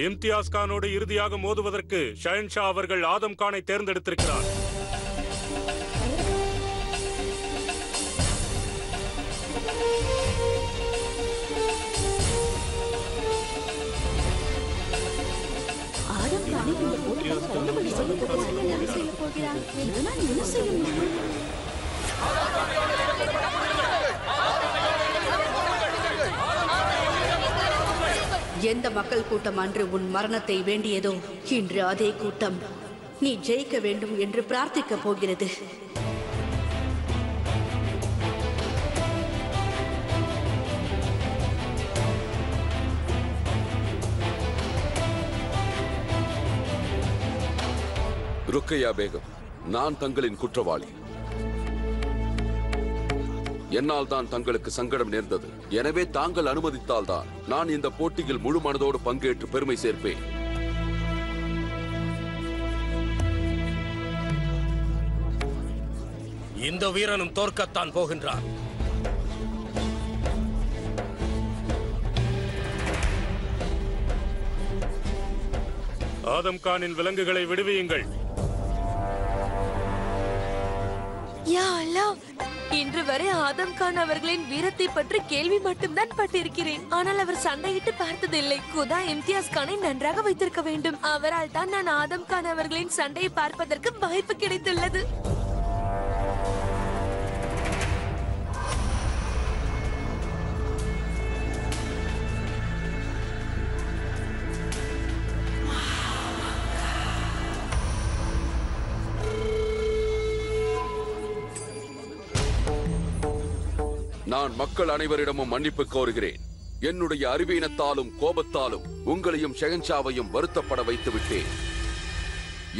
இம்தியாஸ் கானோடு இறுதியாக மோதுவதற்கு ஷஹன்ஷா அவர்கள் ஆதம் கானை தேர்ந்தெடுத்திருக்கிறார். எந்த மக்கள் கூட்டம் அன்று உன் மரணத்தை வேண்டியதோ, இன்று அதே கூட்டம் நீ ஜெயிக்க வேண்டும் என்று பிரார்த்திக்கப் போகிறது. ருக்கையா பேகம், நான் தங்களின் குற்றவாளி. என்னால் தான் தங்களுக்கு சங்கடம் நேர்ந்தது. எனவே தாங்கள் அனுமதித்தால் தான் நான் இந்த போட்டியில் முழு மனதோடு பங்கேற்று பெருமை சேர்ப்பேன். இந்த வீரனும் தோற்கத்தான் போகின்றார். ஆதம் கானின் விலங்குகளை விடுவியுங்கள். இன்று வரை ஆதம் கான் அவர்களின் வீரத்தை பற்றி கேள்வி மட்டும்தான் பட்டிருக்கிறேன். ஆனால் அவர் சண்டையிட்டு பார்த்ததில்லை. குதா இம்தியாஸ் கானை நன்றாக வைத்திருக்க வேண்டும். அவரால் தான் நான் ஆதம் கான் அவர்களின் சண்டையை பார்ப்பதற்கு வாய்ப்பு கிடைத்துள்ளது. நான் மக்கள் அனைவரிடமும் மன்னிப்பு கோருகிறேன். என்னுடைய அறிவீனத்தாலும் கோபத்தாலும் உங்களையும் ஷெஹன்ஷாவையும் வருத்தப்பட வைத்து விட்டேன்.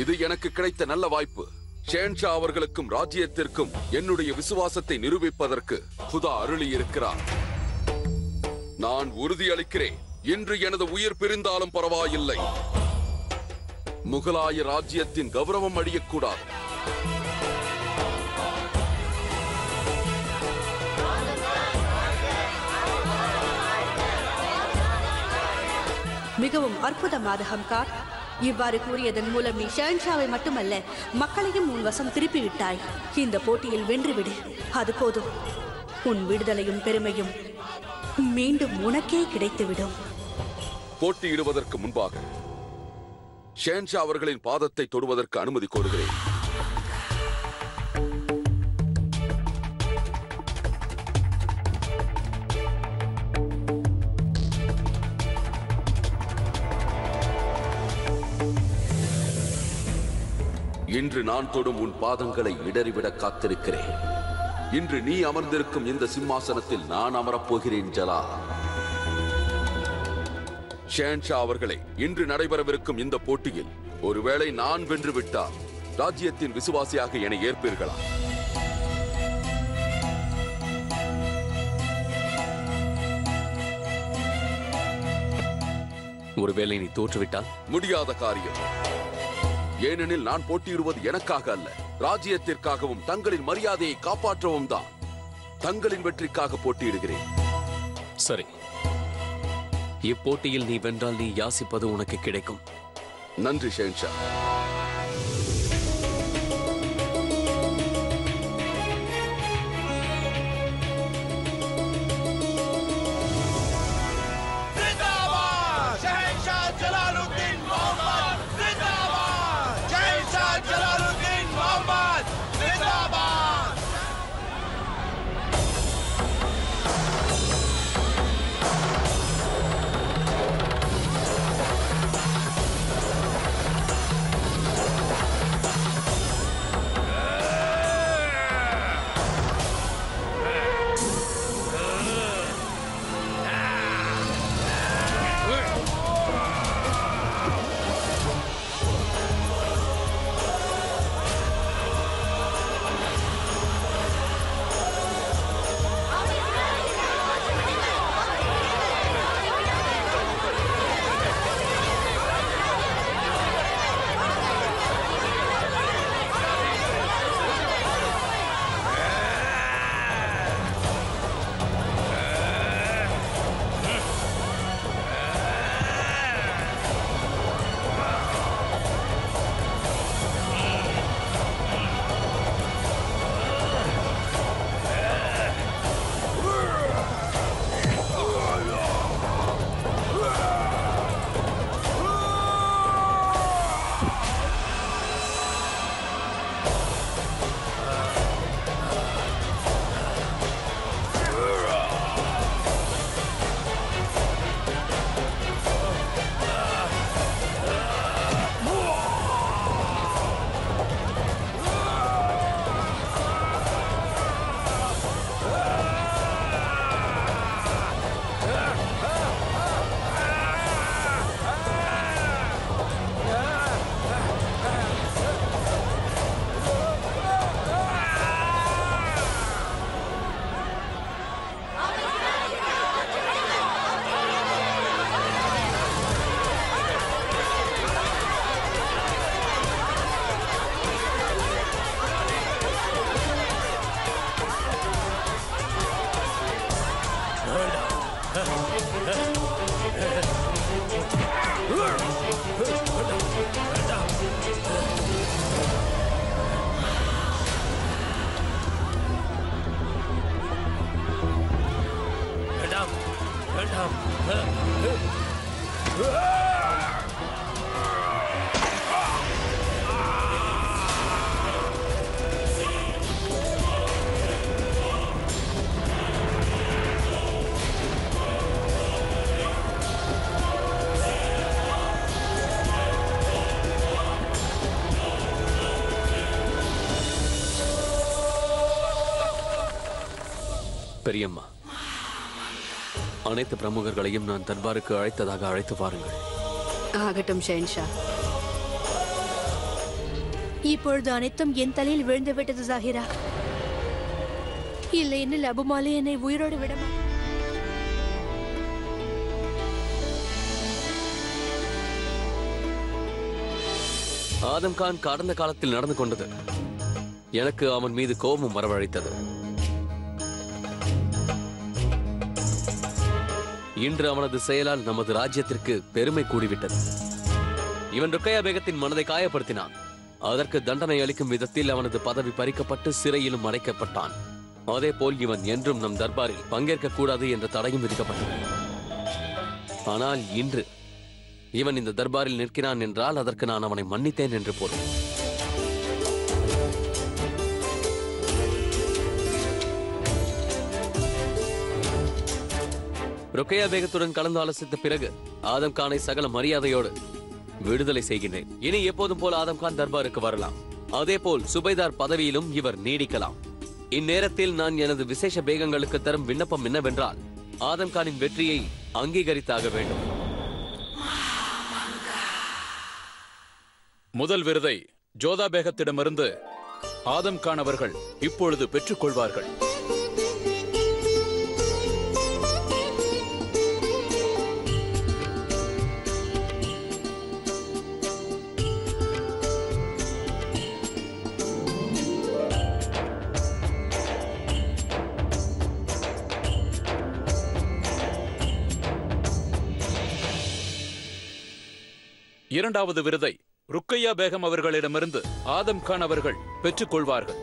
இது எனக்கு கிடைத்த நல்ல வாய்ப்பு. ஷெஹன்ஷா அவர்களுக்கும் ராஜ்யத்திற்கும் என்னுடைய விசுவாசத்தை நிரூபிப்பதற்கு குதா அருளி இருக்கிறார். நான் உறுதியளிக்கிறேன், இன்று எனது உயிர் பிரிந்தாலும் பரவாயில்லை, முகலாய ராஜ்யத்தின் கௌரவம் அழியக்கூடாது. மிகவும் அற்புதமான ஹம்கார். இவ்வாறு கூறியதன் மூலம் நீ ஷஹன்ஷாவை மட்டுமல்ல, மக்களையும் உன் வசம் திருப்பிவிட்டாய். இந்த போட்டியில் வென்றுவிடு, அது போதும். உன் விடுதலையும் பெருமையும் மீண்டும் உனக்கே கிடைத்துவிடும். போட்டியிடுவதற்கு முன்பாக ஷெஹன்ஷா அவர்களின் பாதத்தை தொடுவதற்கு அனுமதி கோருகிறேன். இன்று நான் தொடும் உன் பாதங்களை இடறிவிட காத்திருக்கிறேன். இன்று நீ அமர்ந்திருக்கும் இந்த சிம்மாசனத்தில் நான் அமரப்போகிறேன் ஜலா. ஷெஹன்ஷா அவர்களே, இன்று நடைபெறவிருக்கும் இந்த போட்டியில் ஒருவேளை நான் வென்று விட்டால் ராஜ்யத்தின் விசுவாசியாக என்னை ஏற்பீர்களா? ஒருவேளை நீ தோற்றுவிட்டால்? முடியாத காரியம். ஏனெனில் நான் போட்டியிடுவது எனக்காக அல்ல, ராஜ்யத்திற்காகவும் தங்களின் மரியாதையை காப்பாற்றவும் தான். தங்களின் வெற்றிக்காக போட்டியிடுகிறேன். சரி, இப்போட்டியில் நீ வென்றால் நீ யாசிப்பது உனக்கு கிடைக்கும். நன்றி ஷெஹன்ஷா. பெரியம்மா, அனைத்து பிரமுகர்களையும் நான் தர்பாருக்கு அழைத்ததாக அழைத்து வாருங்கள். ஆகட்டும் ஷெஹன்ஷா. இப்பொழுது அனைத்தும் என் தலையில் விழுந்து விட்டது ஜாகிரா. இல்லை என்ன அபுமாலே என்னை உயிரோடு விட ஆதம் கான் கடந்த காலத்தில் நடந்து கொண்டது எனக்கு அவன் மீது கோபம் வரவழைத்தது. இன்று அவனது செயலால் நமது ராஜ்யத்திற்கு பெருமை கூடிவிட்டது. இவன் ருக்கையா பேகத்தின் மனதை காயப்படுத்தினான். அதற்கு தண்டனை அளிக்கும் விதத்தில் அவனது பதவி பறிக்கப்பட்டு சிறையிலும் அடைக்கப்பட்டான். அதே போல் இவன் என்றும் நம் தர்பாரில் பங்கேற்க கூடாது என்ற தடையும் விதிக்கப்பட்டது. ஆனால் இன்று இவன் இந்த தர்பாரில் நிற்கிறான் என்றால் அதற்கு நான் அவனை மன்னித்தேன் என்று பொருள். ருக்கையா பேகத்துடன் கலந்து ஆலோசித்த பிறகு ஆதம் கானை சகல மரியாதையோடு விடுதலை செய்கின்றேன். இனி எப்போதும் போல் ஆதம் கான் தர்பாருக்கு வரலாம். அதே போல் சுபைதார் பதவியிலும் இவர் நீடிக்கலாம். இந்நேரத்தில் நான் எனது விசேஷ பேகங்களுக்கு தரும் விண்ணப்பம் என்னவென்றால் ஆதம் கானின் வெற்றியை அங்கீகரித்தாக வேண்டும். முதல் விருதை ஜோதா பேகத்திடமிருந்து ஆதம் கான் அவர்கள் இப்பொழுது பெற்றுக் கொள்வார்கள். இரண்டாவது விருதை ருக்கையா பேகம் அவர்களிடமிருந்து ஆதம் கான் அவர்கள் பெற்றுக் கொள்வார்கள்.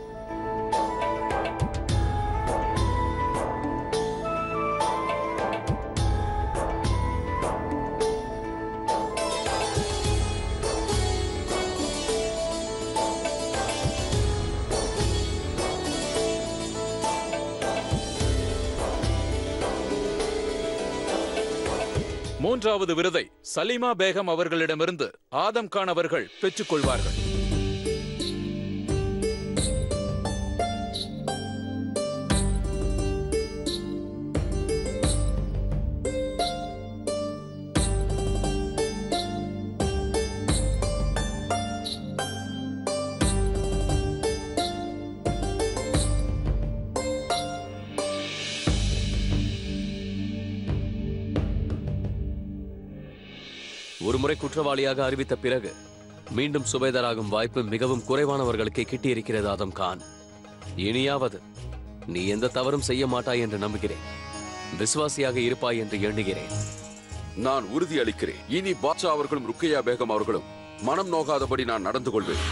மூன்றாவது விருதை சலீமா பேகம் அவர்களிடமிருந்து ஆதம் கான் அவர்கள் பெற்றுக் கொள்வார்கள். ஒருமுறை குற்றவாளியாக அறிவித்த பிறகு மீண்டும் சுபேதராகும் வாய்ப்பு மிகவும் குறைவானவர்களுக்கே கிட்டியிருக்கிறது ஆதம் கான். இனியாவது நீ எந்த தவறும் செய்ய மாட்டாய் என்று நம்புகிறேன். விசுவாசியாக இருப்பாய் என்று எண்ணுகிறேன். நான் உறுதி அளிக்கிறேன். இனி பாட்ஷா அவர்களும் ருக்கையா பேகம் அவர்களும் மனம் நோகாதபடி நான் நடந்து கொள்வேன்.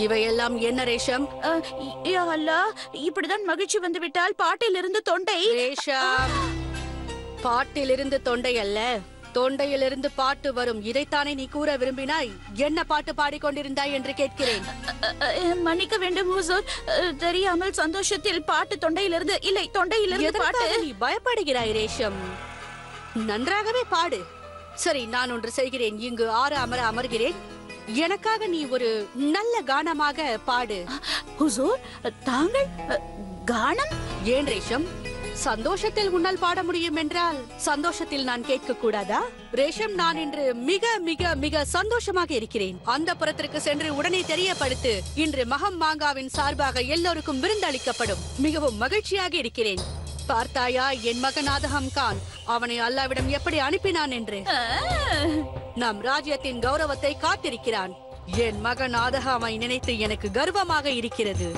இவையெல்லாம் என்ன ரேஷம்? இப்படிதான் மகிழ்ச்சி வந்துவிட்டால் பாட்டிலிருந்து தொண்டை. ரேஷம், பாட்டிலிருந்து தொண்டை அல்ல, தொண்டையிலிருந்து பாட்டு வரும். இதைத்தானே நீ கூற விரும்பினாய்? என்ன பாட்டு பாடிக்கொண்டிருந்தாய் என்று கேட்கிறேன். மன்னிக்க வேண்டும் ஹுசூர், தெரியாமல் சந்தோஷத்தில் பாட்டு தொண்டையிலிருந்து இல்லை, தொண்டையிலிருந்து பாட்டு. நீ பயப்படுகிறாய் ரேஷம். நன்றாகவே பாடு. சரி, நான் ஒன்று செய்கிறேன். இங்கு 6 அமர அமர்கிறேன். எனக்காக நீ ஒரு நல்ல கானமாக பாடு. ஹுசூர், தாங்கள் கானம்? ஏன் ரேஷம், சந்தோஷத்தில் உன்னால் பாட முடியும் என்றால் சந்தோஷத்தில் நான் கேட்க கூடாதா? ரேஷம், நான் இன்று மிக மிக மிக சந்தோஷமாக இருக்கிறேன். அந்த புறத்திற்கு சென்று உடனே தெரியப்படுத்து, இன்று மகம் மாங்காவின் சார்பாக எல்லோருக்கும் விருந்தளிக்கப்படும். மிகவும் மகிழ்ச்சியாக இருக்கிறேன். பார்த்தாயா என் மகன் ஆதகம் கான் அவனை அல்லாவிடம் எப்படி அனுப்பினான் என்று? நம் ராஜ்யத்தின் கௌரவத்தை காத்திருக்கிறான். என் மகன் ஆதகாமை நினைத்து எனக்கு கர்வமாக இருக்கிறது.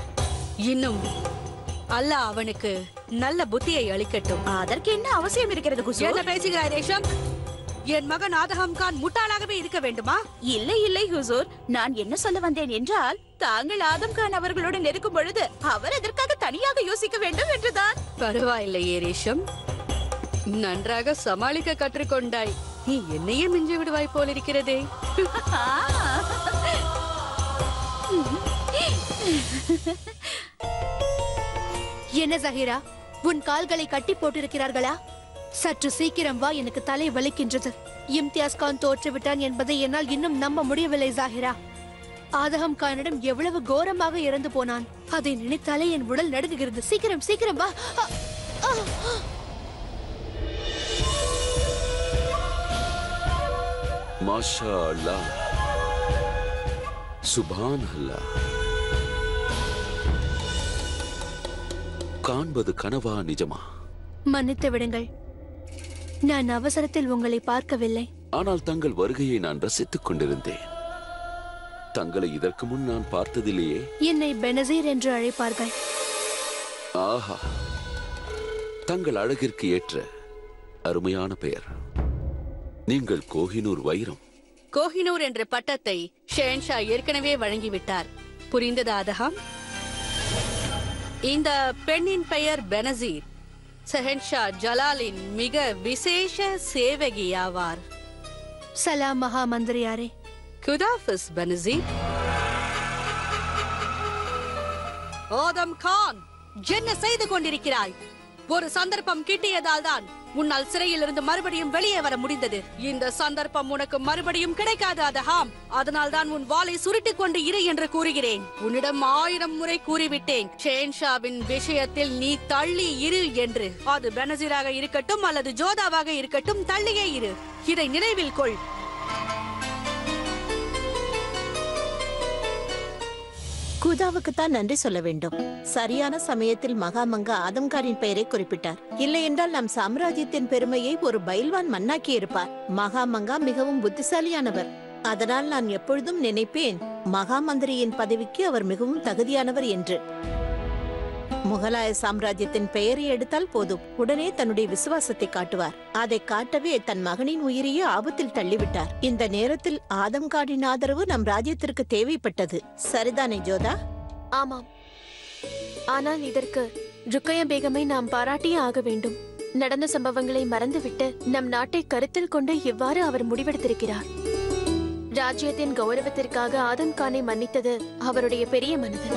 இன்னும் அல்லாஹ் அவனுக்கு நல்ல புத்தியை அளிக்கட்டும். அதற்கு என்ன அவசியம் இருக்கிறது ஹுசூர்? என்ன பேசுகிறாய் ரேஷம்? என் மகன் ஆதகம் கான் முட்டாளாகவே இருக்க வேண்டுமா? இல்லை இல்லை ஹுசூர், நான் என்ன சொல்ல வந்தேன் என்றால், தாங்கள் ஆதம் கான் அவர்களோடு நெருக்கும் பொழுது அவர் அதற்காக தனியாக யோசிக்க வேண்டும் என்றுதான். பரவாயில்லையே ரேஷம், நன்றாக சமாளிக்க கற்றுக்கொண்டாய். நீ என்னையே மிஞ்சி விடுவாய் போல் இருக்கிறதே. என்ன ஜஹீரா, உன் கால்களை கட்டி போட்டிருக்கிறார்களா? சற்று சீக்கிரம் வா, எனக்கு தலை வலிக்கின்றது. இம்தியாஸ் கான் தோற்றுவிட்டான் என்பதை என்னால் இன்னும் நம்ப முடியவில்லை ஜாகிரா. ஆதகம் கானிடம் எவ்வளவு கோரமாக இறந்து போனான். அதை நினைத்தாலே என் உடல் நடுங்குகிறது. சீக்கிரம் சீக்கிரம் வா. மாஷா அல்லாஹ், சுபான் அல்லாஹ். காண்பது கனவா நிஜமா? மன்னித்து விடுங்கள், நான் அவசரத்தில் உங்களை பார்க்கவில்லை. ஆனால் தங்கள் வருகையை நான் ரசித்துக் கொண்டிருந்தேன். தங்களை இதற்கு முன் நான் பார்த்ததிலேயே. என்னை பெனசீர் என்று அழைப்பார்கள். ஆஹா, தங்கள் அழகிற்கு ஏற்ற அருமையான பெயர். நீங்கள் கோஹினூர் வைரம். கோஹினூர் என்ற பட்டத்தை ஷெஹன்ஷா ஏற்கனவே வழங்கிவிட்டார். புரிந்ததா ஆதகம்? இந்த பெண்ணின் பெயர் பெனசீர். ஷெஹன்ஷா ஜலாலின் மிக விசேஷ சேவகி ஆவார். சலாம் மகா மந்திரியாரே. குதாஃபிஸ் பெனசீர். ஆதம் கான், என்ன செய்து கொண்டிருக்கிறாய்? ஒரு சந்தர்ப்பம் கிட்டியதால் தான் உன்னால் சிறையில் இருந்து மறுபடியும் வெளியே வர முடிந்தது. இந்த சந்தர்ப்பம் உனக்கு மறுபடியும் கிடைக்காது ஆதகம். அதனால் தான் உன் வாளை சுருட்டிக் கொண்டு இரு என்று கூறுகிறேன். உன்னிடம் 1000 முறை கூறிவிட்டேன், ஷெஹன்ஷாவின் விஷயத்தில் நீ தள்ளி இரு என்று. அது பெனசீராக இருக்கட்டும் அல்லது ஜோதாவாக இருக்கட்டும், தள்ளியே இரு. இதை நினைவில் கொள். குதாவுக்கு தான் நன்றி சொல்ல வேண்டும். சரியான சமயத்தில் மகாமங்கா ஆதம்காரின் பெயரை குறிப்பிட்டார். இல்லை என்றால் நம் சாம்ராஜ்யத்தின் பெருமையை ஒரு பயில்வான் மண்ணாக்கி இருப்பார். மகாமங்கா மிகவும் புத்திசாலியானவர். அதனால் நான் எப்பொழுதும் நினைப்பேன், மகா மந்திரியின் பதவிக்கு அவர் மிகவும் தகுதியானவர் என்று. முகலாய சாம்ராஜ்யத்தின் பெயரை எடுத்தால் போதும், உடனே தன்னுடைய விசுவாசத்தை காட்டுவார். அதை காட்டவே தன் மகனின் உயிரையே ஆபத்தில் தள்ளிவிட்டார். இந்த நேரத்தில் ஆதம்கானின் ஆதரவு நம் ராஜ்யத்திற்கு தேவைப்பட்டது. சரிதானே ஜோதா? ஆமாம், ஆனால் இதற்கு ருக்கையா பேகமை நாம் பாராட்டியே ஆக வேண்டும். நடந்த சம்பவங்களை மறந்துவிட்டு நம் நாட்டை கருத்தில் கொண்டு இவ்வாறு அவர் முடிவெடுத்திருக்கிறார். ராஜ்யத்தின் கௌரவத்திற்காக ஆதம் கானை மன்னித்தது அவருடைய பெரிய மனது.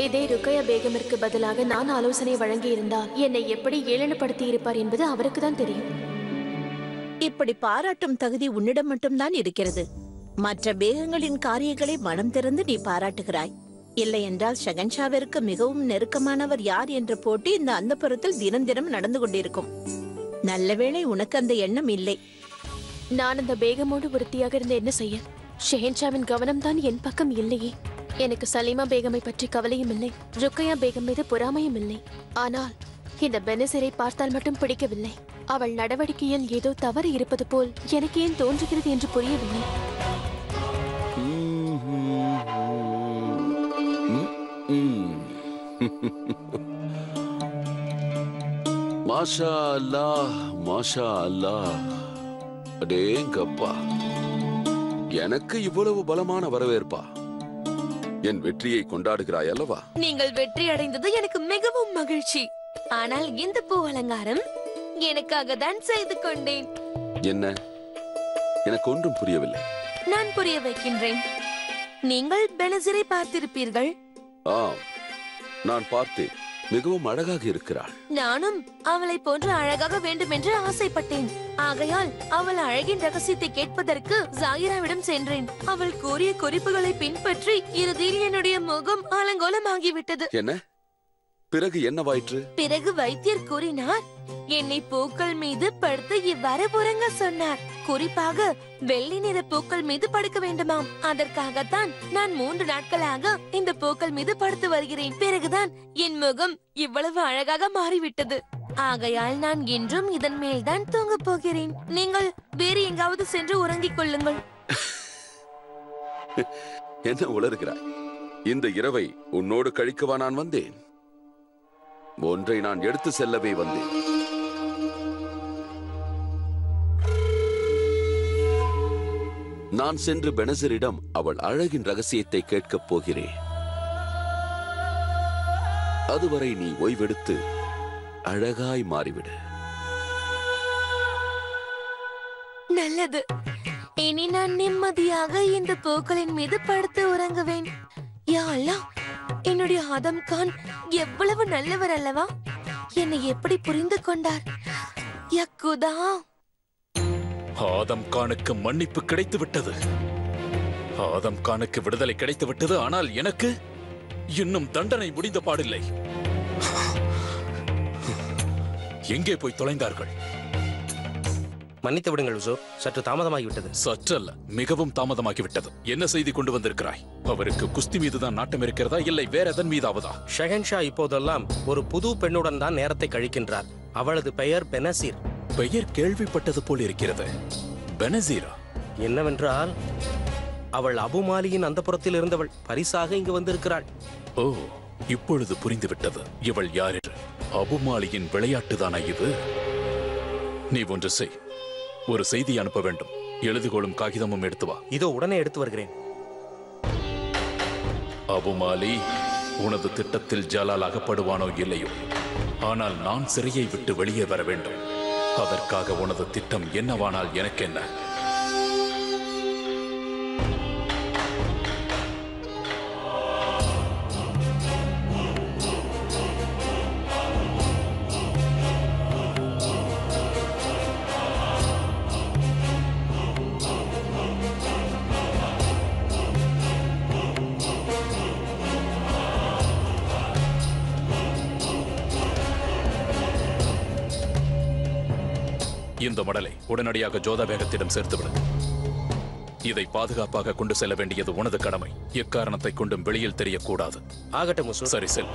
இதே ருக்கையா பேகமிற்கு பதிலாக நான் ஆலோசனை வழங்கி இருந்தால் என்னை எப்படி ஏளனப்படுத்தி இருப்பார் என்பது அவருக்கு தான் தெரியும். இப்படி பாராட்டும் தகுதி உன்னிடம் மட்டும்தான் இருக்கிறது. மற்ற பேகங்களின் காரியங்களை மனம் திறந்து நீ பாராட்டுகிறாய். இல்லை என்றால் ஷெஹன்ஷாவிற்கு மிகவும் நெருக்கமானவர் யார் என்ற போட்டி இந்த அந்தப்புறத்தில் தினம் தினம் நடந்து கொண்டிருக்கும். நல்லவேளை உனக்கு அந்த எண்ணம் இல்லை. நான் அந்த பேகமோடு ஒருத்தியாக இருந்த என்ன செய்ய? ஷெஹன்ஷாவின் கவனம் தான் என் பக்கம் இல்லையே. எனக்கு சலீமா பேகமை பற்றி கவலையும் இல்லை, ருக்கையா பேகம் மீது பொறாமையும் இல்லை. ஆனால் இந்த பெனசீரை பார்த்தால் மட்டும் பிடிக்கவில்லை. அவள் நடவடிக்கையில் ஏதோ தவறு இருப்பது போல் எனக்கு ஏன் தோன்றுகிறது என்று புரியவில்லை. மாஷா அல்லாஹ், மாஷா அல்லாஹ். அடேங்கப்பா, எனக்கு இவ்வளவு பலமான வரவேற்பா? என் வெற்றியை கொண்டாடுகிறாய் அல்லவா? நீங்கள் வெற்றி அடைந்தது எனக்கு மிகவும் மகிழ்ச்சி. ஆனால் இந்த பூ அலங்காரம் எனக்காக தான் செய்து கொண்டேன். என்ன? எனக்கு ஒன்றும் புரியவில்லை. நான் புரிய வைக்கின்றேன். நீங்கள் பெனசீரை பார்த்திருப்பீர்கள். ஆம், நான் பார்த்தேன். மிகவும் அழகாக இருக்கிறாள். நானும் அவளை போன்று அழகாக வேண்டும் என்று ஆசைப்பட்டேன். ஆகையால் அவள் அழகின் ரகசியத்தை கேட்பதற்கு ஜாகிராவிடம் சென்றேன். அவள் கூறிய குறிப்புகளை பின்பற்றி இறுதியில் என்னுடைய முகம் அலங்கோலமாகிவிட்டது. என்ன? பிறகு என்னவாயிற்று? பிறகு வைத்தியர் கூறினார், என்னை பூக்கள் மீது படுத்து இவ்வாறு உறங்க சொன்னார். குறிப்பாக வெள்ளி நிற பூக்கள் மீது படுக்க வேண்டுமாம். அதற்காகத்தான் நான் 3 நாட்களாக இந்த பூக்கள் மீது படுத்து வருகிறேன். பிறகுதான் என் முகம் இவ்வளவு அழகாக மாறிவிட்டது. ஆகையால் நான் இன்றும் இதன் மேல்தான் தூங்க போகிறேன். நீங்கள் வேறு எங்காவது சென்று உறங்கிக் கொள்ளுங்கள். என்ன உளறுகிறாய்? இந்த இரவை உன்னோடு கழிக்கவா நான் வந்தேன்? ஒன்றை நான் எடுத்து செல்லவே வந்தேன். நான் சென்று பெனசரிடம் அவள் அழகின் ரகசியத்தை கேட்கப் போகிறேன். அதுவரை நீ ஓய்வெடுத்து அழகாய் மாறிவிடு. நல்லது. இனி நான் நிம்மதியாக இந்த பூக்களின் மீது படுத்து உறங்குவேன். யா அல்லாஹ், என்னுடைய ஆதம் கான் எவ்வளவு நல்லவர் அல்லவா? என்னை எப்படி புரிந்து கொண்டார்? யக்குதா, ஆதம் கானுக்கு மன்னிப்பு கிடைத்து விட்டது. ஆதம் கானுக்கு விடுதலை கிடைத்து விட்டது. ஆனால் எனக்கு இன்னும் தண்டனை முடிந்த பாடில்லை. எங்கே போய் தொலைந்தார்கள்? மன்னித்து விடுங்கள் உசூர், சற்று தாமதமாகிவிட்டது. சற்றல்ல, மிகவும் தாமதமாகிவிட்டது. என்ன செய்தி கொண்டு வந்திருக்கிறாய்? அவருக்கு குஸ்தி மீதுதான் நாட்டம் இருக்கிறதா, இல்லை வேற எதன் மீதாவதா? ஷஹன்ஷா இப்போதெல்லாம் ஒரு புது பெண்ணுடன் தான் நேரத்தை கழிக்கின்றார். அவளது பெயர் பெனசீர். பெயர் கேள்விப்பட்டது போல் இருக்கிறது. பெனசீரா? என்னவென்றால் அவள் அபுமாலியின் அந்தப்புறத்தில் இருந்தவள். பரிசாக இங்கு வந்திருக்கிறாள். ஓ, இப்பொழுது புரிந்துவிட்டது இவள் யார் என்று. அபுமாலியின் விளையாட்டுதானா இது? நீ ஒன்று செய், ஒரு செய்தி அனுப்ப வேண்டும். எழுதுகோளும் காகிதமும் எடுத்து வா. இதோ உடனே எடுத்து வருகிறேன். அபுமாலி, உனது திட்டத்தில் ஜலால் அகப்படுவானோ இல்லையோ, ஆனால் நான் சிறையை விட்டு வெளியே வர வேண்டும். அதற்காக உனது திட்டம் என்னவானால் எனக்கென்ன? இந்த மடலை உடனடியாக ஜோதா பேகத்திடம் சேர்த்துவிடு. இதை பாதுகாப்பாக கொண்டு செல்ல வேண்டியது உனது கடமை. எக்காரணத்தை கொண்டும் வெளியில் தெரியக்கூடாது. ஆகட்டும் உசூர். சரி, செல்.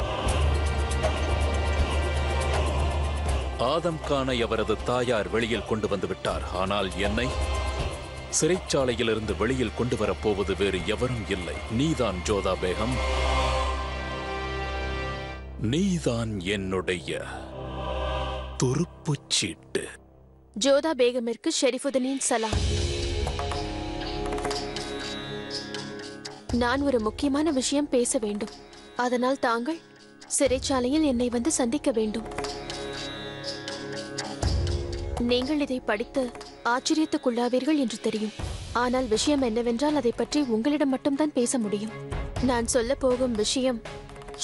ஆதம் கானை அவரது தாயார் வெளியில் கொண்டு வந்து விட்டார். ஆனால் என்னை சிறைச்சாலையிலிருந்து வெளியில் கொண்டு வரப்போவது வேறு எவரும் இல்லை. நீதான் ஜோதா பேகம். நீதான் என்னுடைய துருப்புச் சீட்டு. ஜோதா பேகமிற்கு ஷெரிஃபுதனின் சலாம். நான் ஒரு முக்கியமான விஷயம் பேச வேண்டும். அதனால் தாங்கள் சிறைச்சாலையில் என்னை வந்து சந்திக்க வேண்டும். நீங்கள் இதை படித்து ஆச்சரியத்துக்குள்ளாவீர்கள் என்று தெரியும். ஆனால் விஷயம் என்னவென்றால் அதை பற்றி உங்களிடம் மட்டும்தான் பேச முடியும். நான் சொல்ல போகும் விஷயம்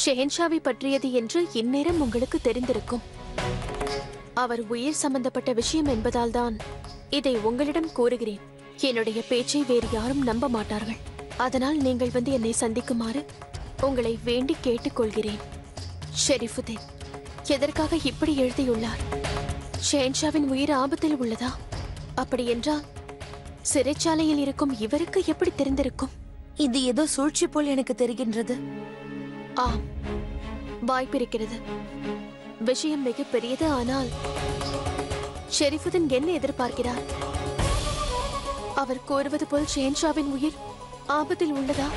ஷெஹன்ஷாவை பற்றியது என்று இந்நேரம் உங்களுக்கு தெரிந்திருக்கும். அவர் உயிர் சம்பந்தப்பட்ட விஷயம் என்பதால் தான் இதை உங்களிடம் கூறுகிறேன். என்னுடைய பேச்சை வேறு யாரும் நம்ப மாட்டார்கள். அதனால் நீங்கள் வந்து என்னை சந்திக்குமாறு உங்களை வேண்டி கேட்டுக்கொள்கிறேன். ஷெரிஃபுதீன் எதற்காக இப்படி எழுதியுள்ளார்? ஷெஹன்ஷாவின் உயிர் ஆபத்தில் உள்ளதா? அப்படி என்றால் சிறைச்சாலையில் இருக்கும் இவருக்கு எப்படி தெரிந்திருக்கும்? இது ஏதோ சூழ்ச்சி போல் எனக்கு தெரிகின்றது. ஆம், வாய்ப்பிருக்கிறது. விஷயம் மிக பெரியது. ஆனால் ஷெரிஃபுதீன் என்ன எதிர்பார்க்கிறார்? அவர் கூறுவது போல் ஷெஹன்ஷாவின் உயிர் ஆபத்தில் உள்ளதா?